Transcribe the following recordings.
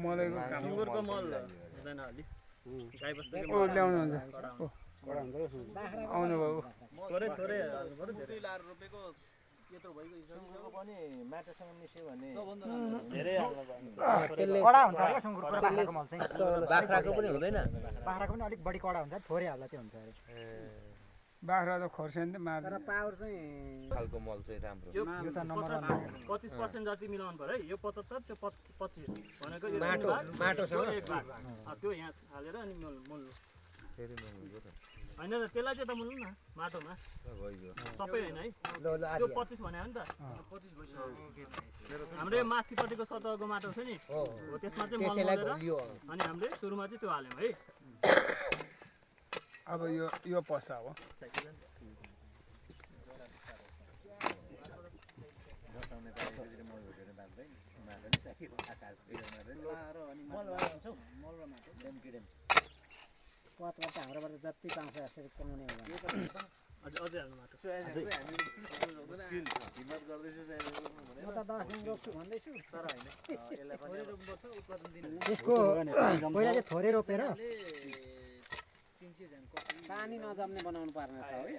मलैको काम सुँगुरको मल हुँदैन अलि गाई बस्तुको ओ ल्याउनुहुन्छ आउनु बाबु थोरै थोरै लाएर रोपेको यत्रो भइगयो सुँगुरको पनि माटोसँग मिस्यो भने धेरै हाल्नु कडा हुन्छ अरे सुँगुरको र बाख्राको मल चाहिँ बाख्राको पनि हुँदैन बाख्राको पनि अलिक बढी कडा हुन्छ थोरै हाल्दा चाहिँ हुन्छ अरे बाख्रा त खोर्सानी त मार्छ तर पावर चाहिँ खालको मल चाहिँ राम्रो यो त नम्बर 25% जति मिलाउनु पर्यो है यो 75 त्यो 25 भनेको यो माटोसँग एक भाग त्यो यहाँ हालेर अनि मोल्नु फेरि मल होइन त त्यसलाई चाहिँ त मोल्नु न माटोमा भइगयो सबै होइन है त्यो 25 भने हो नि त 25 भइसक्यो हाम्रो यो माथिपट्टिको सतहको माटो छ नि हो त्यसमा चाहिँ मल मोलेर अनि हामीले सुरुमा चाहिँ त्यो हाल्यौँ है अब यो पस्छ अब पतबाट हाम्रोबाट जति पाउँछ यसरी कमाउने हो भने अझै हाल्नु माटो म त 10 दिन रोप्छु भन्दैछु तर होइन यसलाई पनि रोप्नुपर्छ उत्पादन दिनु त्यसको पहिला चाहिँ थोरै रोपेर पानी नजम्ने बनाउनु पर्ने छ है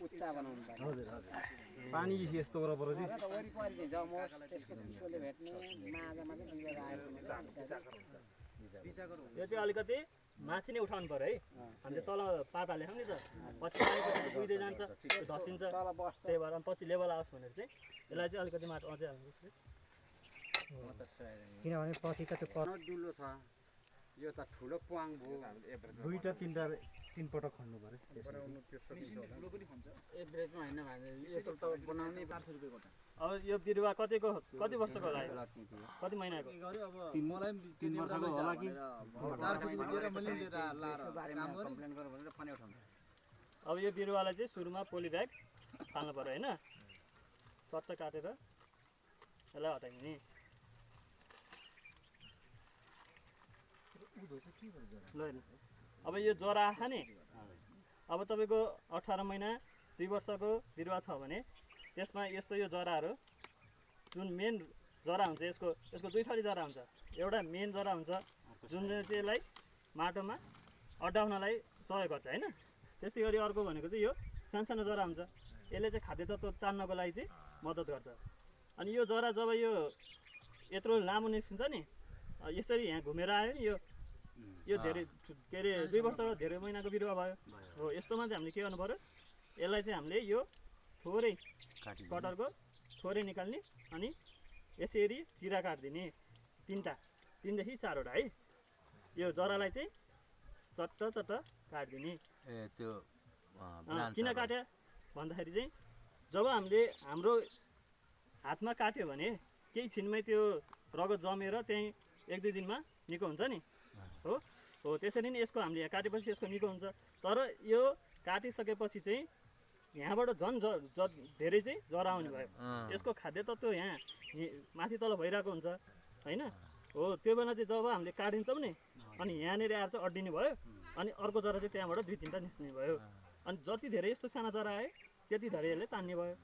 उच्चा बनाउनु पर्छ हजुर पानी यस्तो वरपर चाहिँ वरिपरि चाहिँ जमोस् त्यसको चिसोले भेट्ने माझमा चाहिँ बिगर आएको यो चाहिँ अलिकति माथि नै उठाउनु पर्यो है हामीले तल पात हालेको नि त पछि पानीको बुइदै जान्छ धसिन्छ तल बस्छ त्यही भएर पछि लेभल आओस् भनेर चाहिँ यसलाई चाहिँ अलिकति माटो अझै हाल्नु किनभने पछि त त्यो पत डुलो छ यो त ठुलो प्वाङ भयो दुईटा तिनटा तीन पटक खन्नु पर्यो एभरेजमा होइन भने यत्रो त बनाउने 400 रुपैयाँ गोटा अब यो बिरुवा कति वर्षको लाग्यो कति महिनाको मलाई 3 वर्षको होला कि 400 रुपैयाँ दिएर मैले लिएर लाएर काम गरे कम्प्लेन गर्नु भनेर फनै उठाउँछ अब यो बिरुवालाई चाहिँ सुरुमा पोली ब्याग फाल्नु पर्यो होइन चट्ट काटेर यसलाई हटाइदिने नि ल अब यो जरा आँखा नि अब तपाईँको 18 महिना 2 वर्षको बिरुवा छ भने त्यसमा यस्तो यो जराहरू जुन मेन जरा हुन्छ यसको दुई थरी जरा हुन्छ एउटा मेन जरा हुन्छ जुन चाहिँ यसलाई माटोमा अड्डाउनलाई सहयोग गर्छ होइन त्यस्तै गरी अर्को भनेको चाहिँ यो सानसानो जरा हुन्छ यसले चाहिँ खाद्य तत्त्व तान्नको लागि चाहिँ मद्दत गर्छ अनि यो जरा जब यो यत्रो लामो निस्किन्छ नि यसरी यहाँ घुमेर आयो नि यो धेरै के अरे 2 वर्ष धेरै महिनाको बिरुवा भयो हो यस्तोमा चाहिँ हामीले के गर्नु पर्यो यसलाई चाहिँ हामीले यो थोरै कटरको थोरै निकाल्ने अनि यसरी चिरा काटिदिने 3 देखि 4 वटा है यो जरालाई चाहिँ चट्ट काटिदिने त्यो किन काट्यो भन्दाखेरि चाहिँ जब हामीले हाम्रो हातमा काट्यो भने केही छिनमै त्यो रगत जमेर त्यही 1-2 दिनमा निको हुन्छ नि हो त्यसरी नै यसको हामीले यहाँ काटेपछि यसको निको हुन्छ तर यो काटिसकेपछि चाहिँ यहाँबाट झन् धेरै चाहिँ जरा आउने भयो यसको खाद्य तत्त्व यहाँ माथि तल भइरहेको हुन्छ होइन हो त्यो बेला चाहिँ जब हामीले काटिन्छौँ नि अनि यहाँनिर आएर चाहिँ अड्डिने भयो अनि अर्को जरा चाहिँ त्यहाँबाट 2-3टा निस्किने भयो अनि जति धेरै यस्तो साना जरा आयो त्यति धेरै यसले तान्ने भयो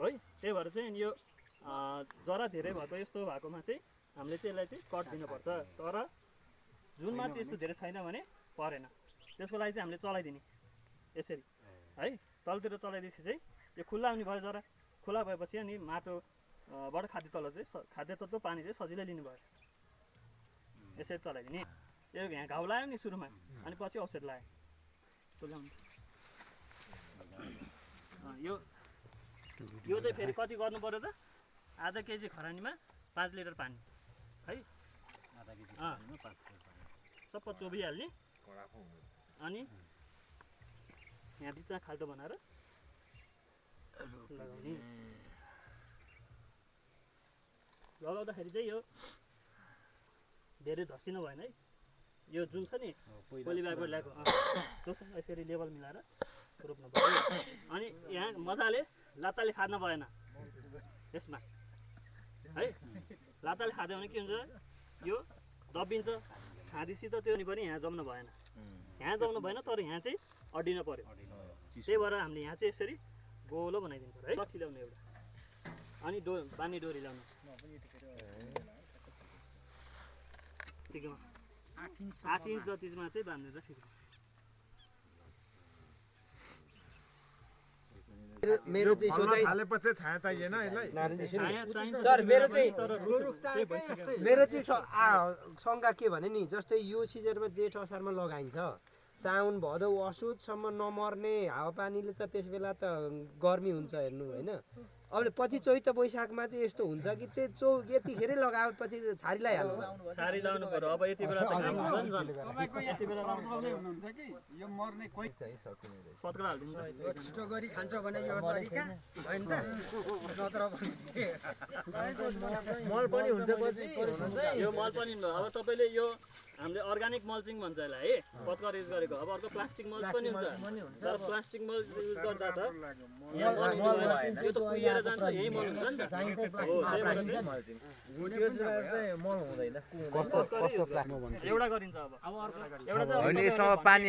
है त्यही भएर चाहिँ यो जरा धेरै भएको यस्तो भएकोमा चाहिँ हामीले चाहिँ यसलाई चाहिँ कट दिनुपर्छ तर जुनमा चाहिँ यस्तो धेरै छैन भने परेन त्यसको लागि चाहिँ हामीले चलाइदिने यसरी है तलतिर चलाइदिएपछि चाहिँ यो खुल्ला हुने भयो जरा खुल्ला भएपछि अनि माटोबाट खाद्य तत्त्व पानी चाहिँ सजिलै लिनु भयो यसरी चलाइदिने यो यहाँ घाउ लाग्यो नि सुरुमा अनि पछि औषध लाग्यो यो चाहिँ फेरि कति गर्नु पर्यो त आधा केजी खरानीमा 5 लिटर पानी है आधा केजी खरानीमा 5 लिटर पानी सबै चोबिहाल्ने अनि यहाँ बिचमा खाल्टो बनाएर लगाउने लगाउँदाखेरि चाहिँ यो धेरै धसिनु भएन है यो जुन छ नि पोली ब्यागबाट ल्याएको यसरी लेभल मिलाएर रोप्नु पर्यो अनि यहाँ मजाले लात्ताले खाद्न भएन यसमा है लात्ताले खाँदै भने के हुन्छ यो दबिन्छ खाँदैसी त त्यो नि पनि यहाँ जम्नु भएन यहाँ जम्नु भएन तर यहाँ चाहिँ अड्डिन पर्यो त्यही भएर हामीले यहाँ चाहिँ यसरी गोलो बनाइदिनु पर्यो है लट्ठी ल्याउनु एउटा अनि बानी डोरी ल्याउनु प्लास्टिकमा 8 इन्च जतिमा चाहिँ बाँध्नु ठिक हो। मेरो चाहिँ सोचाइ थालेपछि थाहा चाहिएन यसलाई सर मेरो चाहिँ भइसक्यो। मेरो चाहिँ शङ्का के भने नि जस्तै यो सिजनमा जेठ असारमा लगाइन्छ साउन भदौ असोजसम्म नमर्ने हावापानीले त त्यस बेला त गर्मी हुन्छ हेर्नु होइन। अब पछि चैत वैशाखमा चाहिँ यस्तो हुन्छ कि त्यो यतिखेरै लगाएपछि छारीलाई हाल्नु छारी लाउनु पर्यो। अब यति बेला त घाम हुन्छ नि झन्। तपाईँको यति बेला हुनुहुन्छ कि यो मर्ने कोही पत्कर हालिदिनु त। छिटो गरी खान्छ भने यो तरिका होइन त नत्र मल पनि हुन्छ पछि यो मल पनि अब तपाईँले यो हामीले अर्गानिक मल्चिङ भन्छ यसलाई है, पत्कर युज गरेको। अब अर्को प्लास्टिक मल्च पनि हुन्छ, तर प्लास्टिक मल्च युज गर्दा त यहाँ मल हुँदैन, त्यो त कुहिएर जान्छ, यही मल हुन्छ नि त। हो त्यही भएर चाहिँ मल हुँदैन पत्करै युज गर्छ। एउटा गरिन्छ अब एउटा चाहिँ यसमा पानी